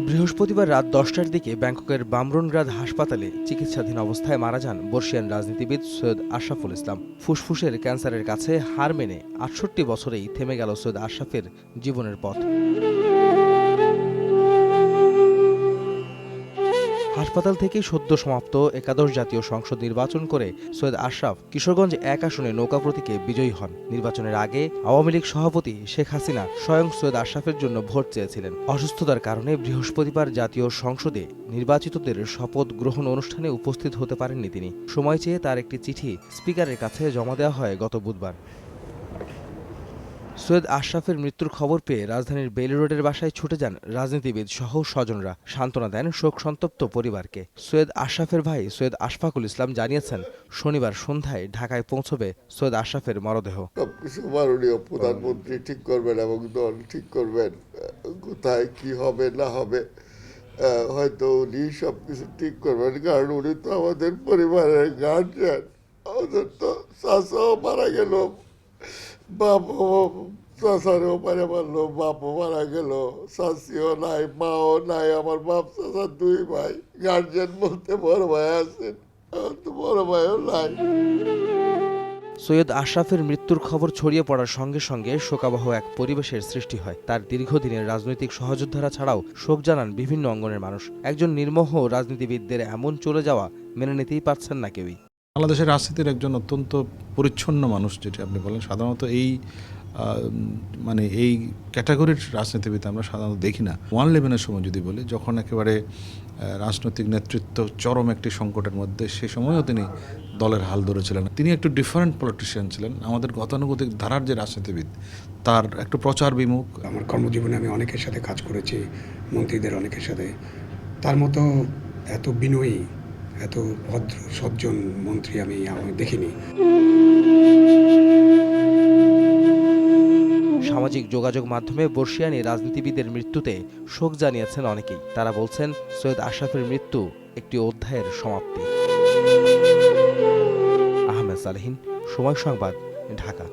বৃহস্পতিবার রাত 10টার দিকে ব্যাংককের বামরুনগ্রাদ হাসপাতালে চিকিৎসাধীন অবস্থায় মারা যান বর্ষিয়ান রাজনীতিবিদ সৈয়দ আশরাফুল ইসলাম। ফুসফুসের ক্যান্সারের কাছে হার মেনে ৬৮ বছরেই থেমে গেল সৈয়দ আশরাফের জীবনের পথ। হাসপাতাল থেকে সদ্য সমাপ্ত একাদশ জাতীয় সংসদ নির্বাচন করে সৈয়দ আশরাফ কিশোরগঞ্জ ১ আসনে নৌকা প্রতীকে বিজয়ী হন। নির্বাচনের আগে আওয়ামী লীগ সভাপতি শেখ হাসিনা স্বয়ং সৈয়দ আশরাফের জন্য ভোট চেয়েছিলেন। অসুস্থতার কারণে বৃহস্পতিবার জাতীয় সংসদে নির্বাচিতদের শপথ গ্রহণ অনুষ্ঠানে উপস্থিত হতে পারেননি তিনি। সময় চেয়ে তার একটি চিঠি স্পিকারের কাছে জমা দেওয়া হয় গত বুধবার। সৈয়দ আশরাফের মৃত্যুর খবর পেয়ে রাজধানীর বেইলি রোডের বাসায় ছুটে যান রাজনীতিবিদ সহ স্বজনরা, সান্ত্বনা দেন শোক সন্তপ্ত পরিবারকে। সৈয়দ আশরাফের ভাই সৈয়দ আশফাকুল ইসলাম জানিয়েছেন, শনিবার সন্ধ্যায় ঢাকায় পৌঁছবে সৈয়দ আশরাফের মরদেহ। সবকিছু মাননীয় প্রধানমন্ত্রী ঠিক করবেন এবং দল ঠিক করবেন কোথায় কি হবে না হবে। হয়তো উনি সবকিছু ঠিক করবেন, কারণ উনি তো আমাদের পরিবারের গার্জিয়ান। আমাদের তো চাচাও মারা গেল, বাপও চাচারেও মারা মারলো, বাপও মারা গেল, চাচিও নাই, মাও নাই। আমার বাপ চাচার 2 ভাই, গার্জিয়ান বলতে বড় ভাই আছেন, আমার তো বড় ভাইও নাই। সৈয়দ আশরাফের মৃত্যুর খবর ছড়িয়ে পড়ার সঙ্গে সঙ্গে শোকাবহ এক পরিবেশের সৃষ্টি হয়। তার দীর্ঘদিনের রাজনৈতিক সহযোদ্ধারা ছাড়াও শোক জানান বিভিন্ন অঙ্গনের মানুষ। একজন নির্মোহ রাজনীতিবিদদের এমন চলে যাওয়া মেনে নিতেই পারছেন না কেউই। বাংলাদেশের রাজনীতির একজন অত্যন্ত পরিচ্ছন্ন মানুষ, যেটি আপনি বলেন, সাধারণত এই ক্যাটাগরির রাজনীতিবিদ আমরা সাধারণত দেখি না। 1-11-এর সময় যদি বলি, যখন একেবারে রাজনৈতিক নেতৃত্ব চরম একটি সংকটের মধ্যে, সে সময়ও তিনি দলের হাল ধরেছিলেন। তিনি একটু ডিফারেন্ট পলিটিশিয়ান ছিলেন। আমাদের গতানুগতিক ধারার যে রাজনীতিবিদ, তার একটু প্রচার বিমুখ। আমার কর্মজীবনে আমি অনেকের সাথে কাজ করেছি, মন্ত্রীদের অনেকের সাথে। তার মতো এত বিনয়ী, এত ভদ্র সজ্জন মন্ত্রী আমি দেখিনি। সামাজিক যোগাযোগ মাধ্যমে বর্ষিয়ানি রাজনীতিবিদের মৃত্যুতে শোক জানিয়েছেন অনেকেই। তারা বলছেন, সৈয়দ আশরাফের মৃত্যু একটি অধ্যায়ের সমাপ্তি। আহমেদ সালেহীন, সময় সংবাদ, ঢাকা।